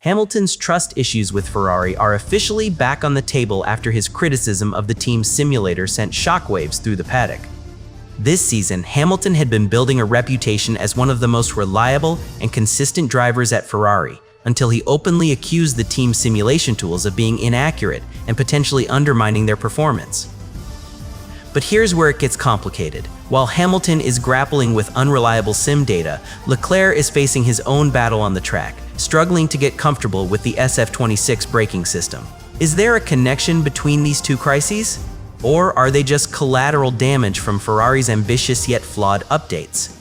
Hamilton's trust issues with Ferrari are officially back on the table after his criticism of the team's simulator sent shockwaves through the paddock. This season, Hamilton had been building a reputation as one of the most reliable and consistent drivers at Ferrari, until he openly accused the team's simulation tools of being inaccurate and potentially undermining their performance. But here's where it gets complicated. While Hamilton is grappling with unreliable sim data, Leclerc is facing his own battle on the track, struggling to get comfortable with the SF26 braking system. Is there a connection between these two crises? Or are they just collateral damage from Ferrari's ambitious yet flawed updates?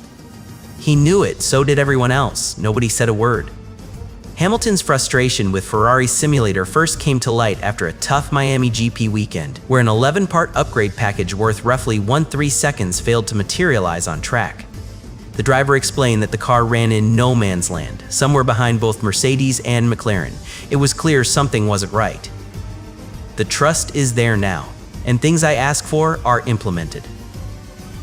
He knew it, so did everyone else. Nobody said a word. Hamilton's frustration with Ferrari's simulator first came to light after a tough Miami GP weekend, where an 11-part upgrade package worth roughly 1/3 seconds failed to materialize on track. The driver explained that the car ran in no man's land, somewhere behind both Mercedes and McLaren. It was clear something wasn't right. The trust is there now, and things I ask for are implemented.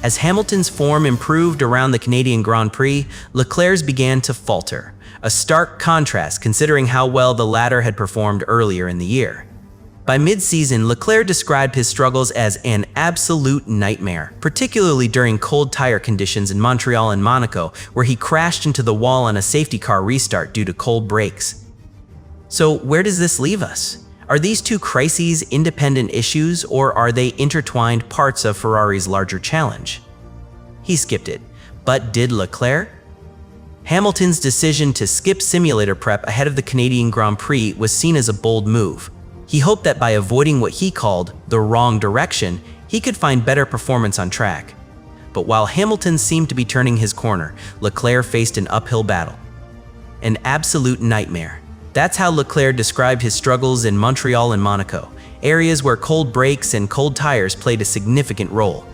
As Hamilton's form improved around the Canadian Grand Prix, Leclerc's began to falter, a stark contrast considering how well the latter had performed earlier in the year. By mid-season, Leclerc described his struggles as an absolute nightmare, particularly during cold tire conditions in Montreal and Monaco, where he crashed into the wall on a safety car restart due to cold brakes. So where does this leave us? Are these two crises independent issues, or are they intertwined parts of Ferrari's larger challenge? He skipped it, but did Leclerc? Hamilton's decision to skip simulator prep ahead of the Canadian Grand Prix was seen as a bold move. He hoped that by avoiding what he called the wrong direction, he could find better performance on track. But while Hamilton seemed to be turning his corner, Leclerc faced an uphill battle. An absolute nightmare. That's how Leclerc described his struggles in Montreal and Monaco, areas where cold brakes and cold tires played a significant role.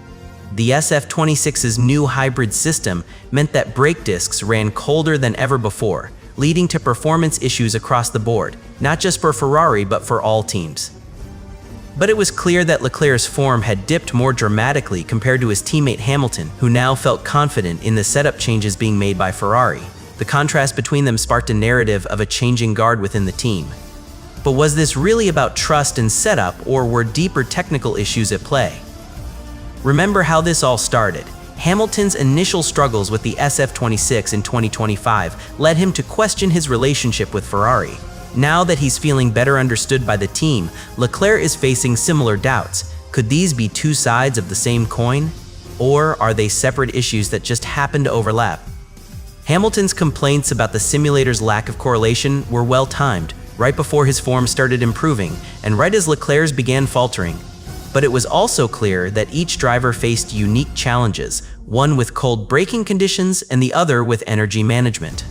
The SF26's new hybrid system meant that brake discs ran colder than ever before, leading to performance issues across the board, not just for Ferrari but for all teams. But it was clear that Leclerc's form had dipped more dramatically compared to his teammate Hamilton, who now felt confident in the setup changes being made by Ferrari. The contrast between them sparked a narrative of a changing guard within the team. But was this really about trust and setup, or were deeper technical issues at play? Remember how this all started. Hamilton's initial struggles with the SF26 in 2025 led him to question his relationship with Ferrari. Now that he's feeling better understood by the team, Leclerc is facing similar doubts. Could these be two sides of the same coin? Or are they separate issues that just happen to overlap? Hamilton's complaints about the simulator's lack of correlation were well-timed, right before his form started improving, and right as Leclerc's began faltering. But it was also clear that each driver faced unique challenges, one with cold braking conditions and the other with energy management.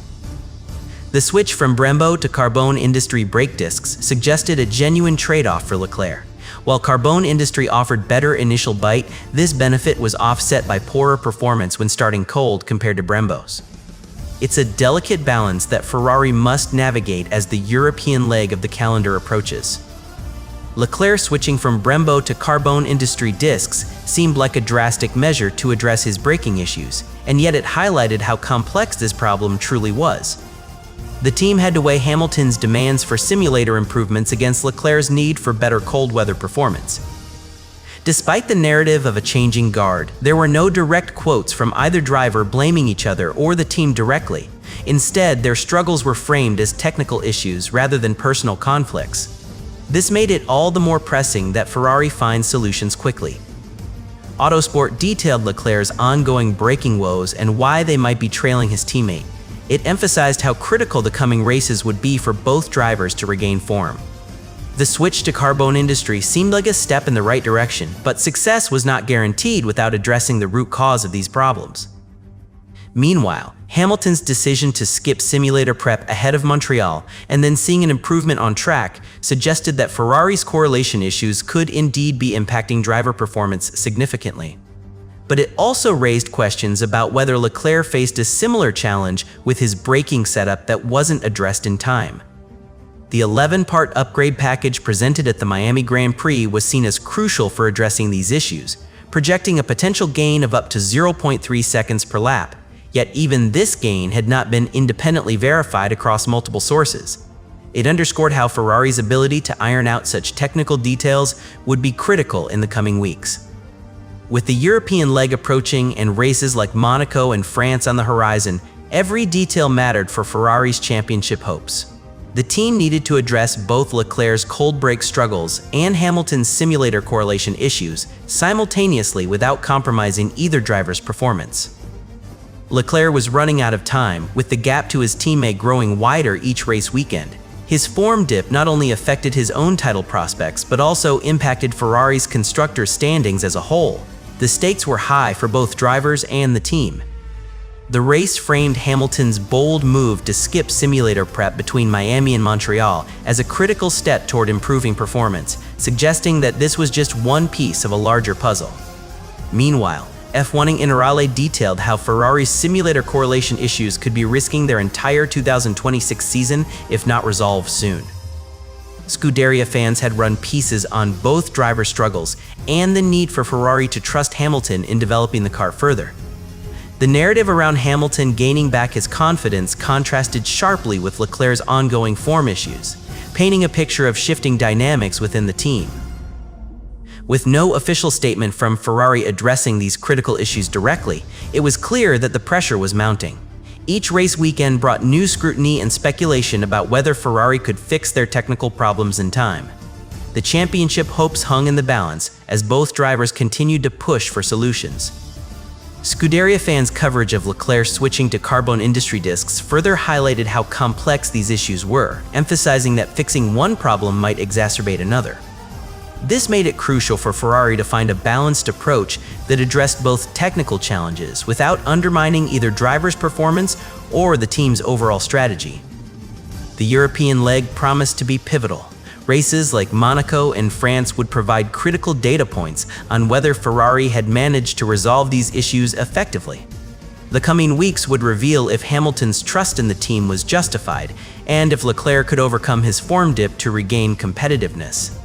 The switch from Brembo to Carbone Industry brake discs suggested a genuine trade-off for Leclerc. While Carbone Industry offered better initial bite, this benefit was offset by poorer performance when starting cold compared to Brembo's. It's a delicate balance that Ferrari must navigate as the European leg of the calendar approaches. Leclerc switching from Brembo to Carbone Industry discs seemed like a drastic measure to address his braking issues, and yet it highlighted how complex this problem truly was. The team had to weigh Hamilton's demands for simulator improvements against Leclerc's need for better cold weather performance. Despite the narrative of a changing guard, there were no direct quotes from either driver blaming each other or the team directly. Instead, their struggles were framed as technical issues rather than personal conflicts. This made it all the more pressing that Ferrari find solutions quickly. Autosport detailed Leclerc's ongoing braking woes and why they might be trailing his teammate. It emphasized how critical the coming races would be for both drivers to regain form. The switch to Carbone Industry seemed like a step in the right direction, but success was not guaranteed without addressing the root cause of these problems. Meanwhile, Hamilton's decision to skip simulator prep ahead of Montreal and then seeing an improvement on track suggested that Ferrari's correlation issues could indeed be impacting driver performance significantly. But it also raised questions about whether Leclerc faced a similar challenge with his braking setup that wasn't addressed in time. The 11-part upgrade package presented at the Miami Grand Prix was seen as crucial for addressing these issues, projecting a potential gain of up to 0.3 seconds per lap. Yet even this gain had not been independently verified across multiple sources. It underscored how Ferrari's ability to iron out such technical details would be critical in the coming weeks. With the European leg approaching and races like Monaco and France on the horizon, every detail mattered for Ferrari's championship hopes. The team needed to address both Leclerc's cold brake struggles and Hamilton's simulator correlation issues simultaneously without compromising either driver's performance. Leclerc was running out of time, with the gap to his teammate growing wider each race weekend. His form dip not only affected his own title prospects, but also impacted Ferrari's constructor standings as a whole. The stakes were high for both drivers and the team. The race framed Hamilton's bold move to skip simulator prep between Miami and Montreal as a critical step toward improving performance, suggesting that this was just one piece of a larger puzzle. Meanwhile, F1 Generale detailed how Ferrari's simulator correlation issues could be risking their entire 2026 season if not resolved soon. Scuderia fans had run pieces on both driver struggles and the need for Ferrari to trust Hamilton in developing the car further. The narrative around Hamilton gaining back his confidence contrasted sharply with Leclerc's ongoing form issues, painting a picture of shifting dynamics within the team. With no official statement from Ferrari addressing these critical issues directly, it was clear that the pressure was mounting. Each race weekend brought new scrutiny and speculation about whether Ferrari could fix their technical problems in time. The championship hopes hung in the balance as both drivers continued to push for solutions. Scuderia fans' coverage of Leclerc switching to carbon industry discs further highlighted how complex these issues were, emphasizing that fixing one problem might exacerbate another. This made it crucial for Ferrari to find a balanced approach that addressed both technical challenges without undermining either driver's performance or the team's overall strategy. The European leg promised to be pivotal. Races like Monaco and France would provide critical data points on whether Ferrari had managed to resolve these issues effectively. The coming weeks would reveal if Hamilton's trust in the team was justified and if Leclerc could overcome his form dip to regain competitiveness.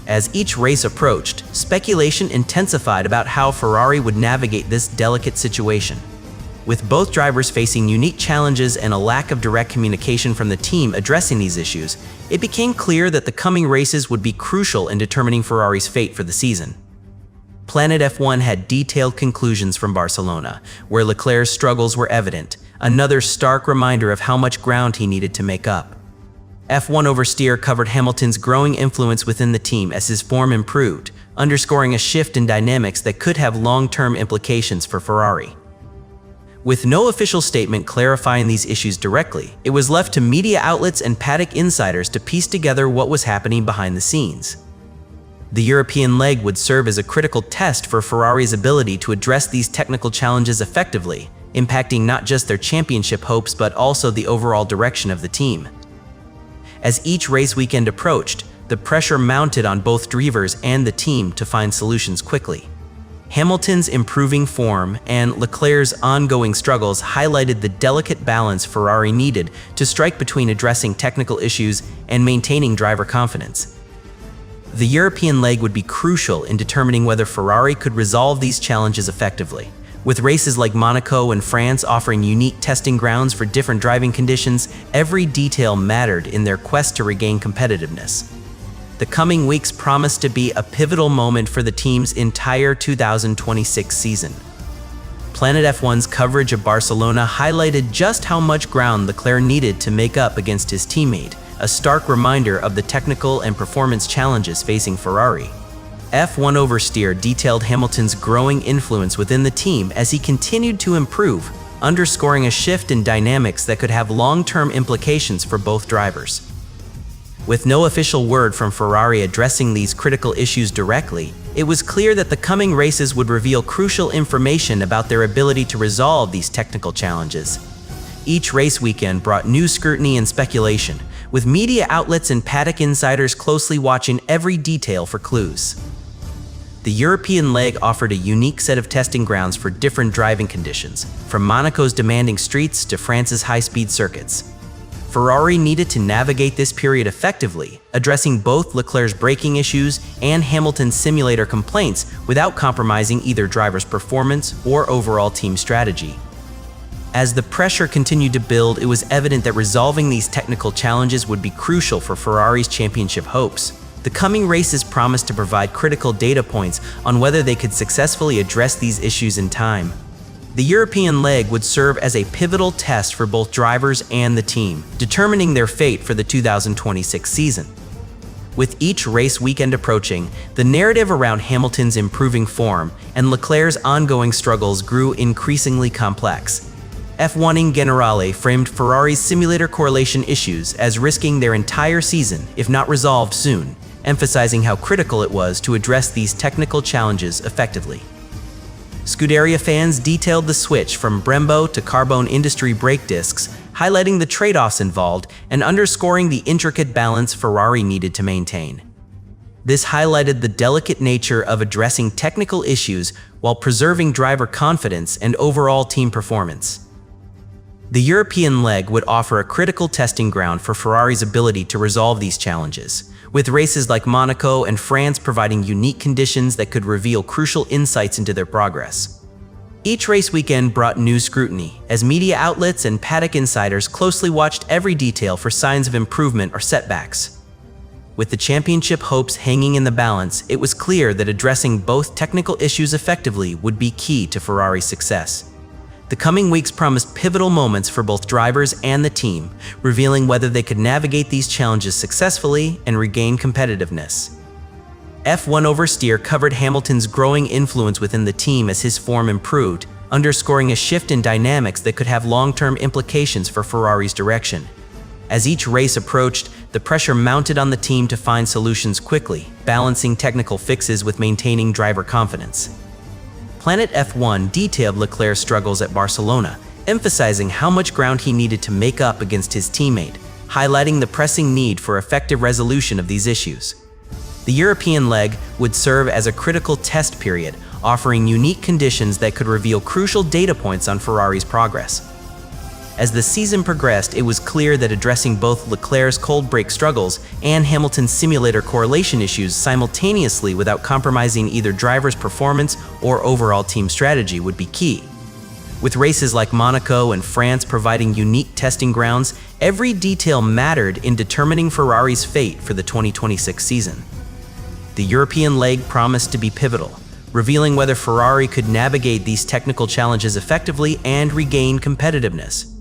As each race approached, speculation intensified about how Ferrari would navigate this delicate situation. With both drivers facing unique challenges and a lack of direct communication from the team addressing these issues, it became clear that the coming races would be crucial in determining Ferrari's fate for the season. Planet F1 had detailed conclusions from Barcelona, where Leclerc's struggles were evident, another stark reminder of how much ground he needed to make up. F1 Oversteer covered Hamilton's growing influence within the team as his form improved, underscoring a shift in dynamics that could have long-term implications for Ferrari. With no official statement clarifying these issues directly, it was left to media outlets and paddock insiders to piece together what was happening behind the scenes. The European leg would serve as a critical test for Ferrari's ability to address these technical challenges effectively, impacting not just their championship hopes but also the overall direction of the team. As each race weekend approached, the pressure mounted on both drivers and the team to find solutions quickly. Hamilton's improving form and Leclerc's ongoing struggles highlighted the delicate balance Ferrari needed to strike between addressing technical issues and maintaining driver confidence. The European leg would be crucial in determining whether Ferrari could resolve these challenges effectively. With races like Monaco and France offering unique testing grounds for different driving conditions, every detail mattered in their quest to regain competitiveness. The coming weeks promised to be a pivotal moment for the team's entire 2026 season. Planet F1's coverage of Barcelona highlighted just how much ground Leclerc needed to make up against his teammate, a stark reminder of the technical and performance challenges facing Ferrari. F1 Oversteer detailed Hamilton's growing influence within the team as he continued to improve, underscoring a shift in dynamics that could have long-term implications for both drivers. With no official word from Ferrari addressing these critical issues directly, it was clear that the coming races would reveal crucial information about their ability to resolve these technical challenges. Each race weekend brought new scrutiny and speculation, with media outlets and paddock insiders closely watching every detail for clues. The European leg offered a unique set of testing grounds for different driving conditions, from Monaco's demanding streets to France's high-speed circuits. Ferrari needed to navigate this period effectively, addressing both Leclerc's braking issues and Hamilton's simulator complaints without compromising either driver's performance or overall team strategy. As the pressure continued to build, it was evident that resolving these technical challenges would be crucial for Ferrari's championship hopes. The coming races promised to provide critical data points on whether they could successfully address these issues in time. The European leg would serve as a pivotal test for both drivers and the team, determining their fate for the 2026 season. With each race weekend approaching, the narrative around Hamilton's improving form and Leclerc's ongoing struggles grew increasingly complex. F1 in Generale framed Ferrari's simulator correlation issues as risking their entire season if not resolved soon, emphasizing how critical it was to address these technical challenges effectively. Scuderia fans detailed the switch from Brembo to carbon industry brake discs, highlighting the trade-offs involved and underscoring the intricate balance Ferrari needed to maintain. This highlighted the delicate nature of addressing technical issues while preserving driver confidence and overall team performance. The European leg would offer a critical testing ground for Ferrari's ability to resolve these challenges, with races like Monaco and France providing unique conditions that could reveal crucial insights into their progress. Each race weekend brought new scrutiny, as media outlets and paddock insiders closely watched every detail for signs of improvement or setbacks. With the championship hopes hanging in the balance, it was clear that addressing both technical issues effectively would be key to Ferrari's success. The coming weeks promised pivotal moments for both drivers and the team, revealing whether they could navigate these challenges successfully and regain competitiveness. F1 Oversteer covered Hamilton's growing influence within the team as his form improved, underscoring a shift in dynamics that could have long-term implications for Ferrari's direction. As each race approached, the pressure mounted on the team to find solutions quickly, balancing technical fixes with maintaining driver confidence. Planet F1 detailed Leclerc's struggles at Barcelona, emphasizing how much ground he needed to make up against his teammate, highlighting the pressing need for effective resolution of these issues. The European leg would serve as a critical test period, offering unique conditions that could reveal crucial data points on Ferrari's progress. As the season progressed, it was clear that addressing both Leclerc's cold brake struggles and Hamilton's simulator correlation issues simultaneously without compromising either driver's performance or overall team strategy would be key. With races like Monaco and France providing unique testing grounds, every detail mattered in determining Ferrari's fate for the 2026 season. The European leg promised to be pivotal, revealing whether Ferrari could navigate these technical challenges effectively and regain competitiveness.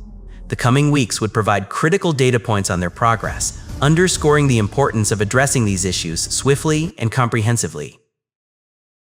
The coming weeks would provide critical data points on their progress, underscoring the importance of addressing these issues swiftly and comprehensively.